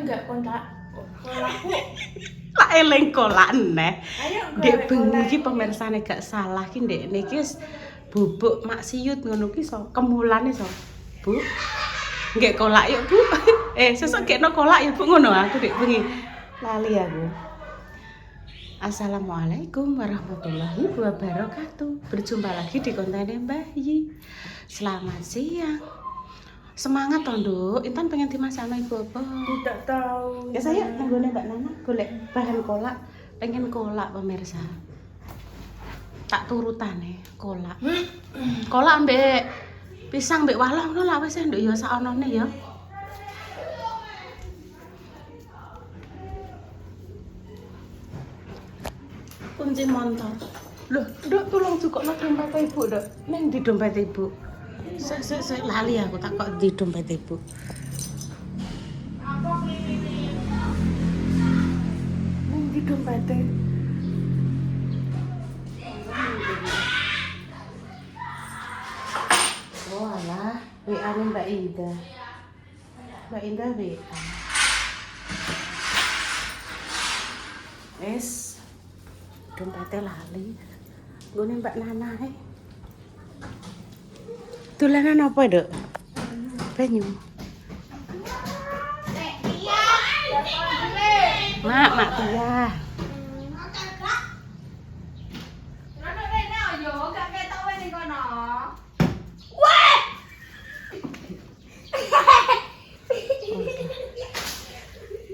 enggak kontak. Kolakku. Lah eling kolak neh. Ayo Dek bengi iki pemirsane gak salah ki ndekne iki wis bubuk maksiut ngono ki so kemulane so. Bu. Nggih kolak yuk, Bu. Sesuk gekno kolak ya, Bu ngono aku dek bengi. Lali aku. Assalamualaikum warahmatullahi wabarakatuh. Berjumpa lagi di kontennya Mbah Yi. Selamat siang. Semangat toh, Nduk. Intan pengen dimasak sama ibu apa? Tidak tahu. Ya saya nenggone Mbak Nana golek bahan kolak. Pengen kolak pemirsa. Tak turutane kolak. Kolak ambek pisang ambek walah ngono lah wis Nduk ya sakonone ya. Kunci motor. Loh, Nduk tolong jukokno dompet ibu, Nduk. Ning di dompet ibu. Sek lali aku tak kok di dompet ibu. Ning di dompet. Oh alah, WA-ne Mbak Indah. Mbak Indah WA. Wes. Dompetnya lali. Gone Mbak Nana Dolanan apa, Dok? Banyu. Mak Tia.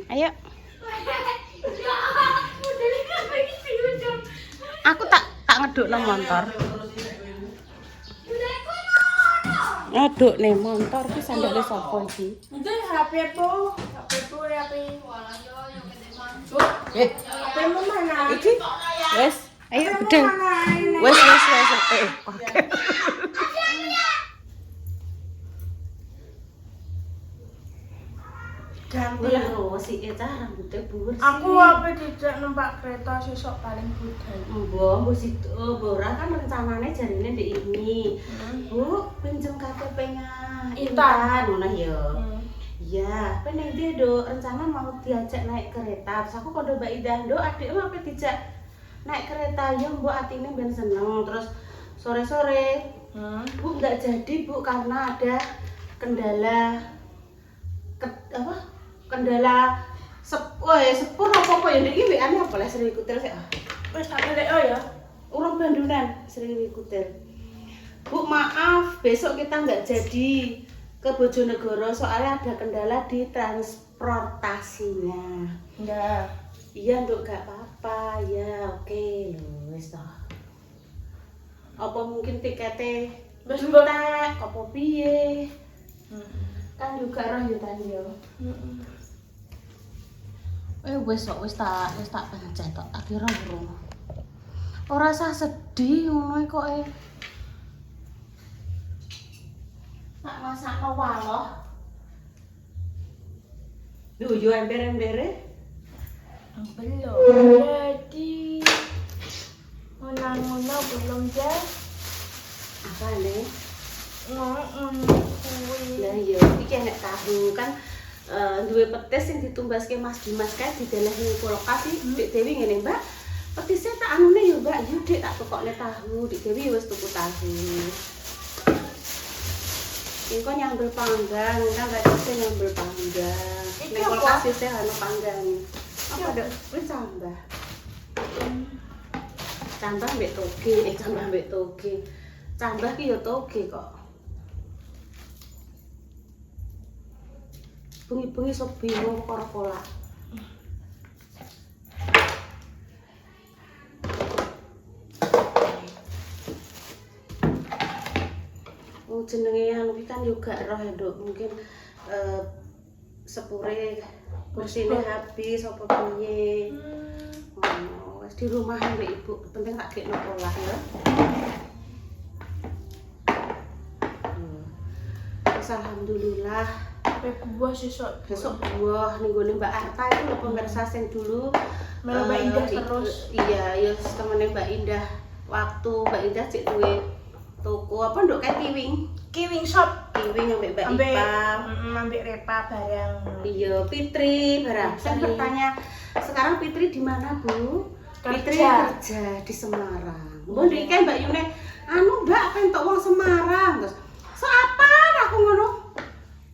Ayo. Aku tak ngedukno motor. Ngeduk nih motor ki sandale sapa iki? Itu HP po. HP. HP mu mana? Iki. Wes, ayo bedeng. Wes. Oke. Gamblang sih cara rambutnya buwur. Aku apa tidak numpak kereta sesok paling budal. Mbok situ ora kan rencanane jarine ndek ini. Bu, pinjem KTP-nya Intan ngono ya. Iya, peneng dia Dok, rencana mau diajak naik kereta. Terus aku kode Mbak Indah, Dok, adikmu apa dijak naik kereta ya, Mbok atine ben seneng. Terus sore-sore Bu nggak jadi Bu karena ada kendala kendala sepur apa ya ndek iki WA-ne apa lah sering ikutir sik. Wis tak LO ya. Urung bandunan sering ikutir. Bu maaf, besok kita nggak jadi ke Bojonegoro soalnya ada kendala di transportasinya. Enggak. Iya Nduk, gak apa-apa. Ya oke wis toh. Apa mungkin tiketnya Wis entek apa piye? Kan juga roh yo tadi yo. Wis tak pencet tok akhirnya urung. Ora usah sedih ngono kok tak masakno waloh. Lho yo ember-embere. Belum jadi. Ngono belum jadi. Apa nih? Kuwi. Lah iya, iki enek tahu kan duwe petis sing ditumbaske Mas Dimas kae didelehi kulkas iki. Dik Dewi ngene, Mbak. Petisnya tak anune ya, Mbak. Yo Dik tak tukokne tahu. Dik Dewi wis tuku tahu. Engko nyambel panggang, nang gak bisa nyambel panggang. Nek kulkas wis ana panggang. Apa Dok? Wis tambah. Tambah mbek toge, tambah mbek toge. Tambah ki ya toge kok. Bengi-bengi sok bingung karo kolak. Jenenge anu iki kan yo gak roh ya, Nduk. Mungkin sepure bersine habis apa piye. Wis di rumah mbek Ibu, penting tak gekno kolak ya. Alhamdulillah. Buah sesok buah ning gone Mbak Arta itu lho pemirsa sing dulu Mbak Indah terus. Iya, ya temene Mbak Indah. Waktu Mbak Indah cek duwe toko apa Nduk Kiwing Kiwing shop. Iwing ambek Mbak Ipa. Ambek Repa bareng. Iya, Fitri bareng. Saya bertanya, sekarang Fitri di mana, Bu? Fitri kerja di Semarang. Mbok ndike Mbak Yune, anu Mbak pentok wong Semarang. Terus, "So apa?" Aku ngono.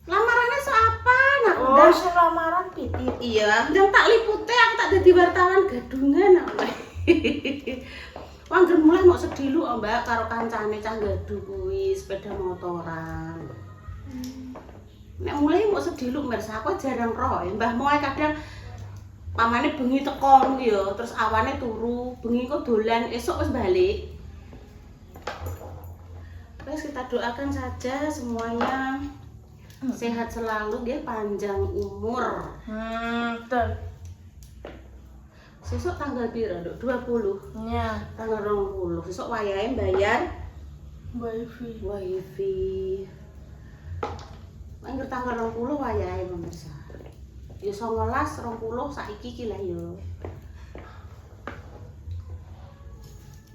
Lamarannya so apa? Aku Oh, sing lamaran Pitit. iya, ndang tak lipute aku tak dadi wartawan gadungan aku. Wangger mulai mau sedilu Mbak karo kancane cah gadu kuwi sepeda motoran. Nek mulai mau sedilu mirsa aku jarang roh, Mbah Moe kadang pamane bengi teko ngono ya, terus awane turu, bengi kok dolan, esuk wis balik. Terus kita doakan saja semuanya sehat selalu, dia panjang umur. Betul. Sesuk tanggal piro, Nduk? 20. Iya. Tanggal 20. Sesuk wayahe bayar Wifi. wifi. Angger tanggal 20 wayahe pemirsa. Ya 19, 20 saiki iki lah ya.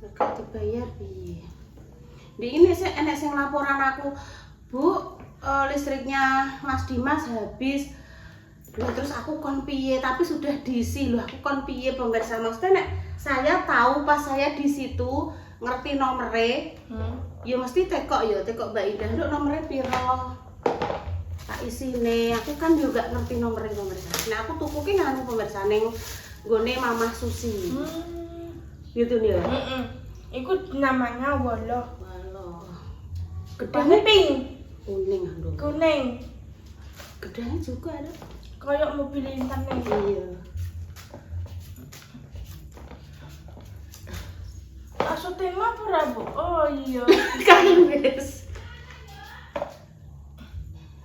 Nek dibayar piye? Di ini enek sing laporan aku, Bu, listriknya Mas Dimas habis. Loh, terus aku kon piye, tapi sudah diisi loh, aku kon piye pemirsa. Maksudnya nek saya tahu pas saya di situ ngerti nomere, ya mesti tekok Mbak Indah, nduk nomere piro? Tak isine, aku kan juga ngerti nomere pemirsa. Nah, aku tuku ki nganu pemirsa ning nggone Mamah Susi. Gitu nih ya. Iku namanya Woloh. Walah. Gedangnya pink, Kuning nduk. kuning. Gedangnya juga ada. Kayak mobil Intan nih. Iya. Maksudnya apa ora, Bu? Oh iya. Kan wis.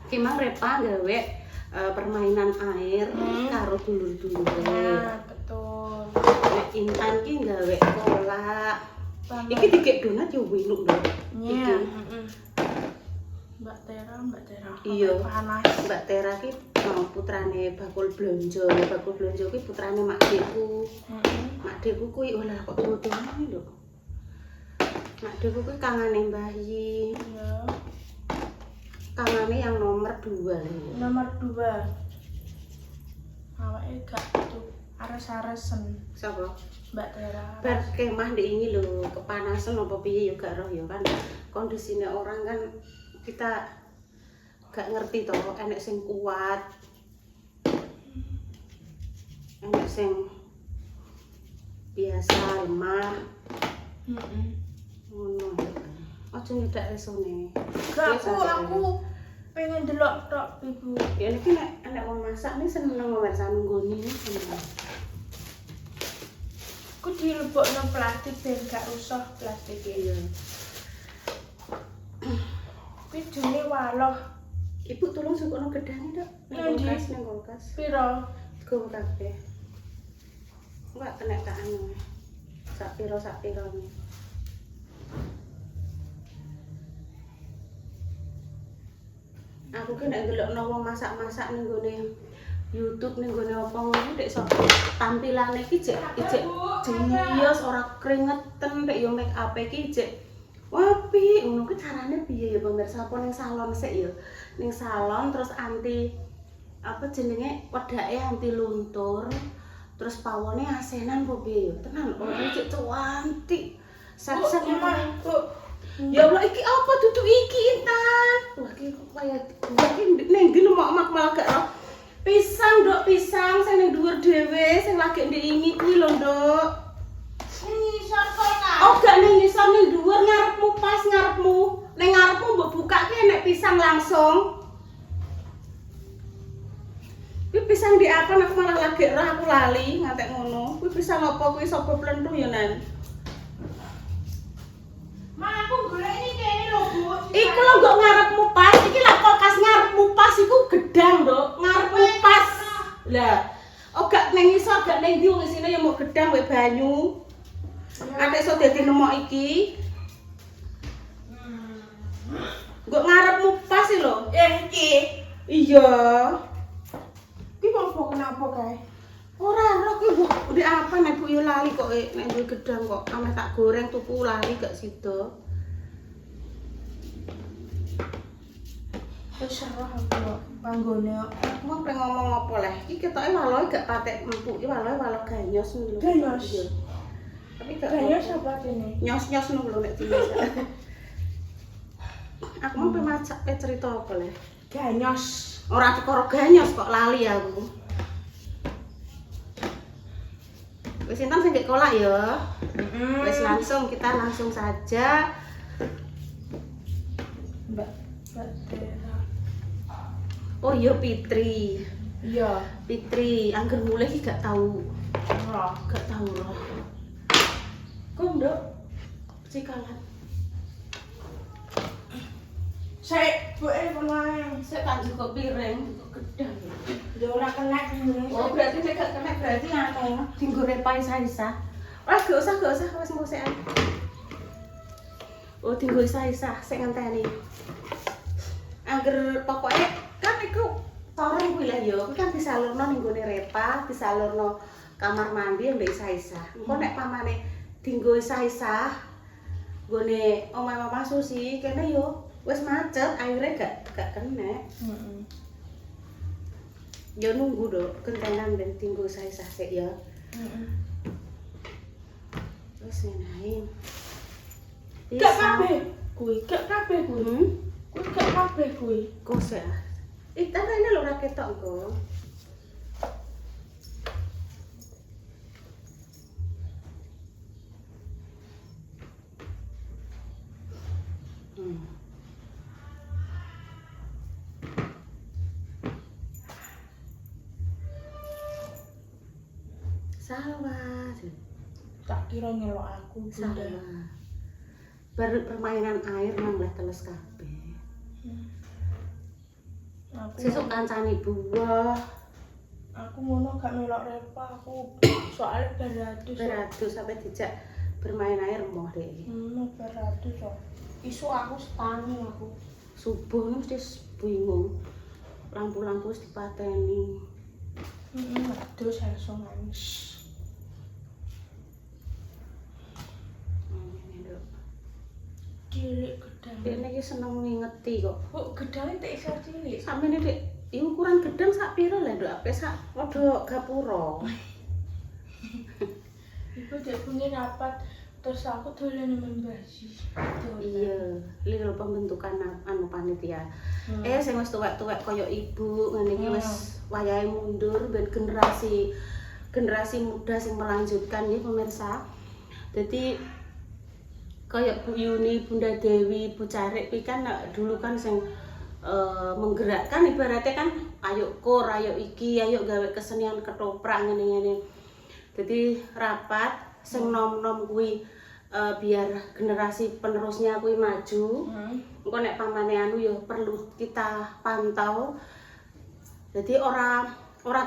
Kimang Repa gawe permainan air karo dulur-dulure. Nah, betul. Nek Intan ki gawe kolak. Iki dikek donat yo winuk lho. Iya. Mbak Tera. Iya. Panas. Mbak Tera ki mau putrane Bakul Blonjo. Bakul Blonjo ki putrane Mak Dekku. Mak Dekku kuwi olah kok bodoh lho. Mak Dekku kuwi kangane bayi. Iya. Kangane yang nomor 2 lho. Nomor 2. Awake gak itu ares-aresen. Sapa? Mbak Tera. Bar kemah ndek ini lho, kepanasan apa piye ya gak roh ya kan. Kondisine orang kan kita gak ngerti toh, enek sing kuat. Enek sing biasa lemah. Ngono. Aja nyedak resone. Gak, aku pengen delok tok Ibu. Ya niki nek wong masak nih seneng pemirsa nunggoni seneng. Aku dilebokno plastik ben gak rusak plastiknya. Iya. Kuwi jenenge Waloh. Ibu tolong sukokno gedhange, Dok. Ning kulkas. Piro? Go kabeh. Enggak kena tak anu. Sak piro nih. Aku ki nek ndelokno wong masak-masak ning gone YouTube ning gone apa ngono dek sok tampilane iki jek jenius ora keringetan dek yo make up iki jek wapi ngono ku carane piye ya pemirsa apa ning salon sik ya ning salon terus anti apa jenenge wedake anti luntur terus pawone asenan po piye ya tenan ora cek cuantik sak-sak ya Allah iki apa duduk iki Intan wah iki kaya ning ndi mak malah gak roh pisang Dok pisang sing ning dhuwur dhewe sing lagi ndingi kuwi lho Nduk Ngisor kok. oh gak ning ngisor ning dhuwur ngarepmu pas ngarepmu ning ngarepmu mbok buka ki enek pisang langsung kuwi pisang di apa aku malah lagi roh aku lali ngantek ngono kuwi pisang apa kuwi sapa plentu ya Nan Ma aku golek iki kene lho Bu. iku lho kok ngarepmu pas iki lak kulkas ngarepmu pas iku gedang Nduk ngarepmu pas lah oh gak ning ngisor gak ning ndi wong isine ya mau gedang wae banyu ate iso dadi nemok iki kok ngarepmu pas lho Iki. iya Ki mau kenapa kae? ora ora kuwi Bu udah apa nek Bu yo lali kok nek duwe gedang kok ameh tak goreng tuku lali gak sida Wis serah aku panggone. Aku mau pengen ngomong apa leh. Iki ketoke waloe gak patek empuk, iki waloe walo ganyos ngono lho. Ganyos. Tapi gak Ganyos apa dene? nyos-nyos ngono lho nek dimasak. Aku mau pengen masak cerita apa leh. Ganyos. Ora perkara ganyos kok lali aku. Wis sinten sing gek kolak ya? Wis kita langsung saja. Mbak Dera. Oh iya Fitri. Iya. Fitri, angger mulai iki gak tahu. Ora. Gak tahu roh. Kok nduk cikalan. Sik, buke pemain. Saya tak juga piring, juga gedang. Ya ora kena ngene. Oh berarti nek gak kena berarti anu dinggo repai isa-isa. Gak usah, wis ngosekan. Oh dinggo isa-isa, sik ngenteni. Angger pokoke kan iku torong kuwi lah ya, kuwi kan disalurno ning gone repa, disalurno kamar mandi mbek isa-isa. Engko nek pamane dinggo isa-isa gone omahe Mama Susi kene yo wis macet, akhirnya gak kena. Ya nunggu dok, kentenan ben tinggu saya sik ya. Wis nenae. Gak kabeh kuwi, gak kabeh kuwi. Kuwi gak kabeh kuwi. Kose ah. Tapi ini lho ora ketok kok. Sawah. Tak kira ngelok aku bunda. Sawah. Permainan air nang leh teles kabeh. Aku Sesuk kancane buah. aku ngono gak melok repa aku soalnya beratus. Beratus sampai dijak bermain air moh deh. Beratus kok. Isu aku setani aku. Subuh mesti bingung. Lampu-lampu wis dipateni. Aduh langsung nangis. Cilik gedang. Dene iki seneng ngingeti kok. Kok gedangnya tak iso cilik? Samene Dik, iki ukuran gedang sak piro lho, Nduk? Ape sak padha gapura. Iku dek bengi rapat terus aku dolen men basi. Iya, lho pembentukan anu panitia. Sing wis tuwek-tuwek kaya ibu ngene iki wis wayahe mundur ben generasi muda sing melanjutkan ya pemirsa. Dadi kayak Bu Yuni, Bunda Dewi, Bu Carik kuwi kan dulu kan sing menggerakkan ibaratnya kan ayo kor, ayo iki, ayo gawe kesenian ketoprak ngene-ngene. Jadi rapat sing nom-nom kuwi biar generasi penerusnya kuwi maju. Engko nek pamane anu ya perlu kita pantau. Jadi ora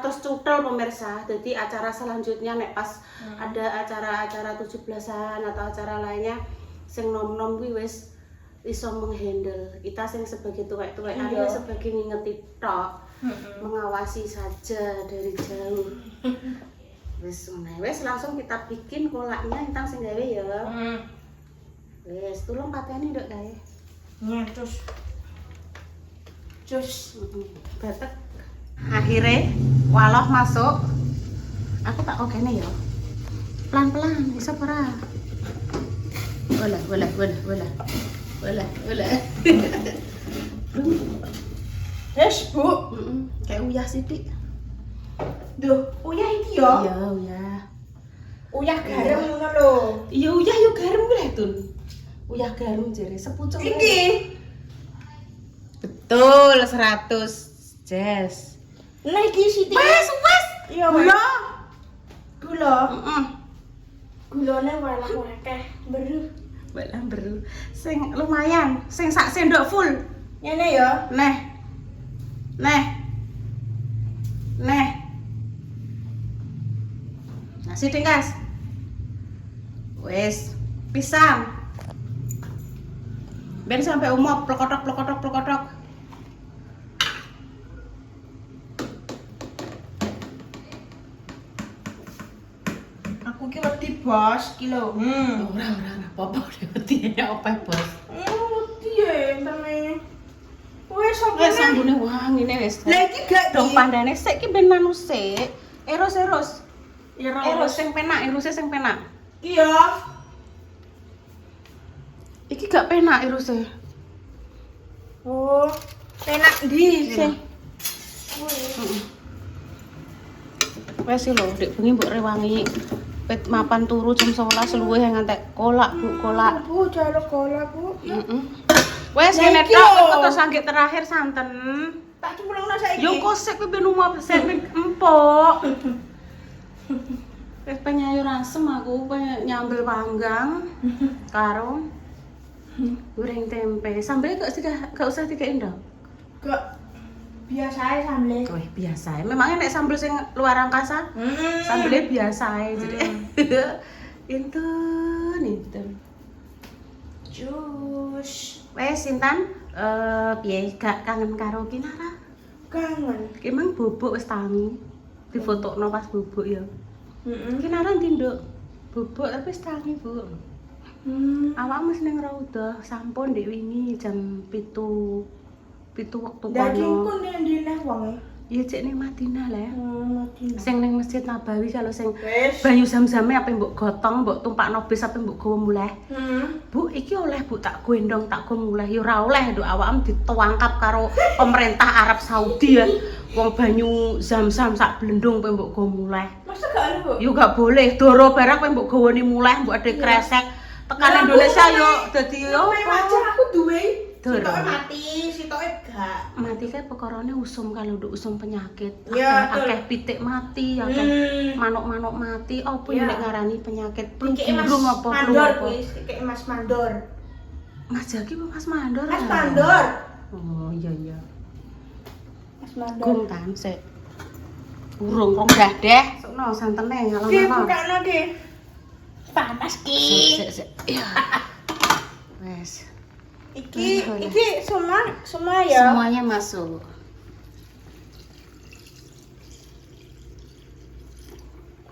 terus cutel pemirsa. Jadi acara selanjutnya nek pas ada acara-acara 17-an atau acara lainnya sing nom-nom kuwi wis iso menghandle. Kita sing sebagai tuwek-tuwek anu sebagai ngingeti tok, mengawasi saja dari jauh. Wis ngene, wis langsung kita bikin kolaknya intang sing gawe ya. Wis tulung pateni nduk gawe. Terus Batek. Akhirnya waloh masuk. Aku tak okene ya. Pelan-pelan iso ora? Wala. Yes, Bu. Kayak uyah sithik. Duh, uyah iki ya? Iya, uyah. Uyah garam ngono lho. Iya, uyah yo garam kuwi Tun. Uyah garam jere sepucuk. Iki. Betul 100. Jess. Nah iki sithik. Wes. Iya, Gula. Gula. Heeh. Gulane walah akeh. Beru. Balang beru. Sing lumayan, sing sak sendok full. Ngene ya. Neh. Nasi tingkas. Wes, pisang. Ben sampai umop plokotok. Aku ki wedi bos ki lho. Ora apa-apa udah wedi ya apa bos. Wedi ya teme. Wes Wis sambune wangine wis. Lah iki gak dong pandane sik ki ben anu sik. Eros. Eros sing penak, erose sing penak. Iya. Iki gak penak erose. Oh, penak ndi sing? Wes lho, Dik bengi mbok rewangi. Pet mapan turu jam 11 luwih ngantek kolak, Bu, kolak. Bu, jaluk kolak, Bu. Wes Lah ngene iki tok, lho. terus sanggit terakhir santen. Tak cemplungno saiki. Yo kok sik kowe ben umah sik ben empuk. Wes penyayu asem aku, pengen nyambel panggang karo goreng tempe. Sambelnya gak usah dikei ndok. Gak biasa ae sambel. Wih, biasa. Memangnya nek sambel sing luar angkasa? Sambelnya biasa ae jadi. Inten. Jus. Wes Intan, piye gak kangen karo Kinara? Kangen. Ki mang bubuk wis tangi. Difotokno pas bubuk ya. Heeh. Kinara nduk bubuk tapi wis tangi, Bu. Awakmu seneng raudah sampun ndek wingi jam 7 waktu Daging kono. ku ndi neh wonge? Ya cek ning Madinah lah. Madinah. Sing ning Masjid Nabawi kalau sing Wes. banyu zam-zame apa mbok gotong, mbok tumpakno bis apa mbok gawa muleh. Bu, iki oleh Bu tak gendong tak go muleh. Ya ora oleh nduk awakmu ditangkap karo pemerintah Arab Saudi ya. Wong banyu zam-zam sak blendung pe mbok go muleh. Masa gak ada, Bu? Yo gak boleh, doro barang pe mbok gawani muleh, mbok ade kresek. Tekan Indonesia yo dadi yo. Aja aku duwe. Doro. Sitoke mati, sitoke gak. Mati kae pekorone usum kalau nduk usum penyakit. Ya, Akeh pitik mati, akeh manuk-manuk mati. Apa Ya. nek ngarani penyakit Iki Mas burung apa Mandor apa? kuwi, iki Mas Mandor. Mas Jaki apa Mas Mandor? Mas ah? Mandor. Oh iya. Mas Mandor. Gum kan sik. Burung rong dadeh. Sokno santene Ki ngalon-alon. bukakno ki. Panas ki. Sik. Ya. Wes. Iki semua ya. Semuanya masuk.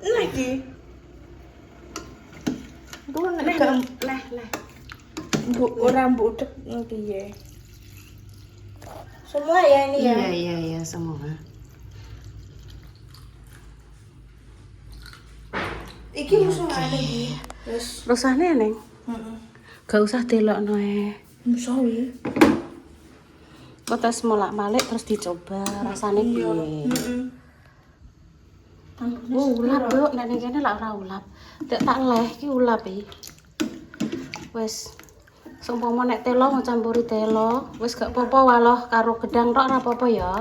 Nah iki. Duh nek Leh, gak leh. bu ora mbudek piye. Semua ya ini ya. Iya semua. Iki usahane iki. Wis. Rusane Neng, Heeh. gak usah delokno e. Musawi. Kok tes molak-malik terus dicoba rasane piye. Ulap yo, nek ning kene lak ora ulap. Tek tak leh iki ulap iki. Wis seumpama nek telo mau campuri telo, wis gak apa-apa waloh karo gedang tok ora apa-apa ya.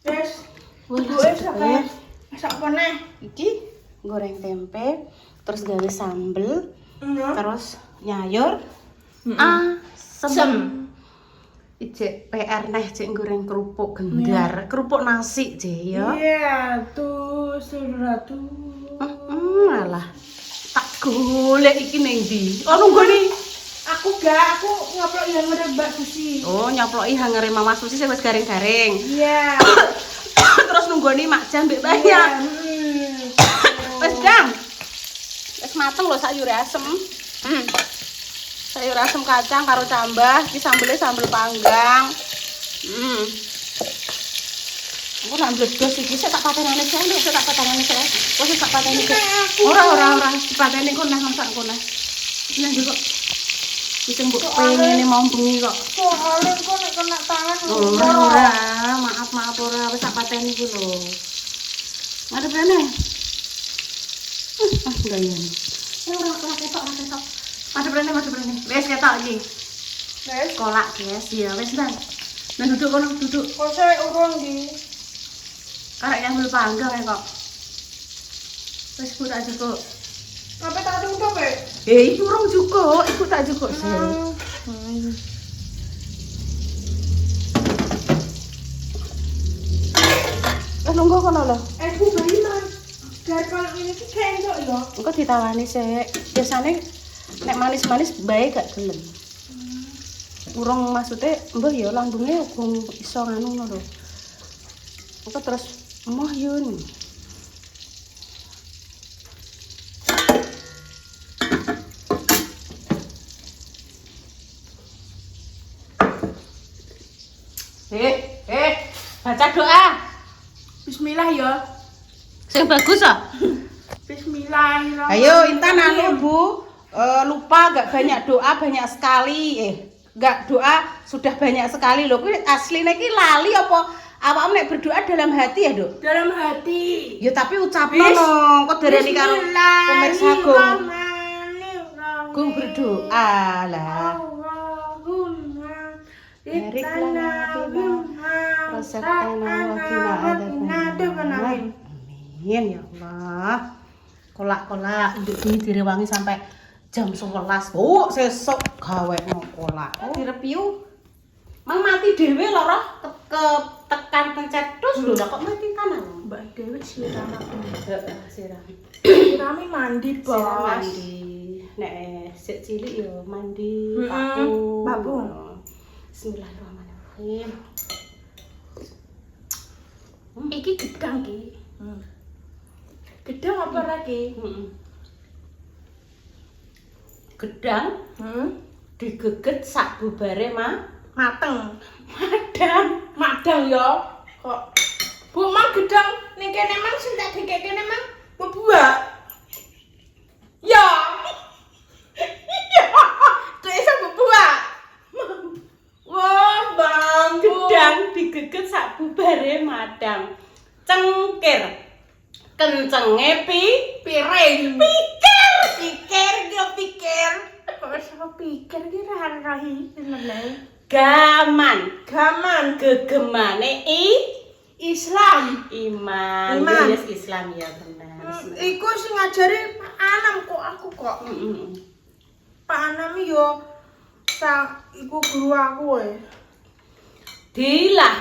Wis. Wis Wis sampe masak apa neh? iki goreng tempe, terus gawe sambel, Iya. terus nyayur, asem. Sem. Ijek PR neh cek goreng kerupuk gendar, kerupuk nasi je ya. Iya, tuh saudara tuh. Alah. Tak golek iki ning ndi? Oh nunggoni. Aku nyoplok yang ngerebak sushi. Oh, nyoploki hangere Mama Susi sing wis garing-garing. Iya. Terus nunggoni Mak Jan mbek banyak. Wis dang. Wis mateng lho sayur asem. Sayur asem kacang karo cambah, iki sambelnya sambel panggang. Aku nak bledos iki sik tak patenane sik, sik tak patenane sik. Wis tak pateni sik. Ora dipateni kok neh masak kok neh. Iya juga. Wis mbok pengene mau bengi kok. Soalnya kok nek kena tangan. Ora, maaf ora wis tak pateni ku lho. Ngadep rene. Gayane. Ora ketok. Madep rene. Wis ketok iki. Wes, Kolak guys, ya wis nang. Nah duduk kono, duduk. kok saya urung di. Karek nyambel panggang ya kok. Wis ku tak jukuk. Apa tak tutup ya? Iku urung jukuk, iku tak jukuk sih. Nunggu kono lho. Bu beli man. Dari kalau ini tuh kendok ya. Engko ditawani sik. Biasane nek manis-manis bae gak gelem. Urung maksude mbah ya lambunge uga iso nganu ngono lho. Engko terus emoh yun. Baca doa. Bismillah ya. Sing bagus ah. Bismillahirrahmanirrahim. Ayo Intan anu Bu, lupa gak banyak doa banyak sekali. Gak doa sudah banyak sekali loh. Kuwi asline iki lali apa awakmu nek berdoa dalam hati ya, Dok? Dalam hati. Ya tapi ucapno no, kok dereni karo pemirsa Gung berdoa lah. Allahumma Barik lana fima razaqtana wa qina adzabannar. Amin ya Allah. Kolak-kolak ini direwangi sampai jam 11. Oh, sesuk gawekno kolak. Direpiu. Mang mati dhewe lho roh tekan pencet dus lho kok mati kanan. Mbak Dewi siram aku. Heeh, siram. Sirami mandi, Bos. Siram mandi. Nek sik cilik yo mandi paku. Bismillahirrahmanirrahim. Iki gedang ki. Gedang apa lagi? Gedang digeget sak bubare Mateng. madang Ya. Kok Bu mang gedang ning kene mang sing tak dikek kene mang bebuak. Ya. Tuh iso bebuak. Wah, Bang. gedang digeget sak bubare madang cengkir kencenge Piring. pikir Kok sama pikir ki rahi bener. gaman Gegemane Islam. iman. Iman. Yes, Islam ya benar. Iku sing ngajari Pak Anam kok aku kok. Pak Anam yo iku guru aku Dilah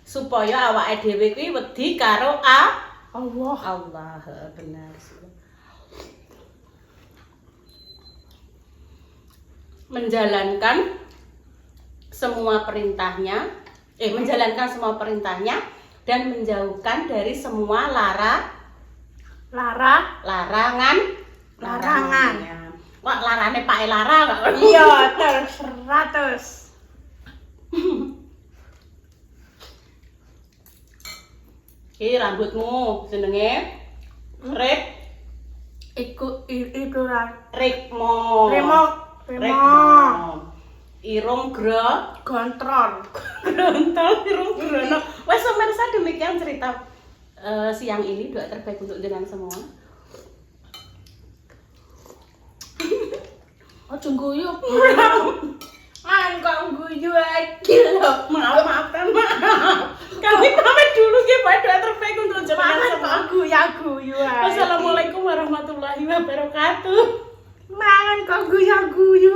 supaya awake dhewe kuwi wedi karo Allah benar. Menjalankan semua perintahnya dan menjauhkan dari semua larangan. Wah, larane Pak Lara gak? Iya, terus 100. Iki rambutmu jenenge Iku Remo. Irung kontrol. Grontol irung grono. Wes pemirsa, demikian cerita siang ini. Doa terbaik untuk jenengan semua. Ojo guyu. Kok guyu lagi lho. Maaf. Kami pamit dulu ya, Pak. Doa terbaik untuk jenengan semua. Guyu. Wassalamualaikum warahmatullahi wabarakatuh. Mangan kok guyu.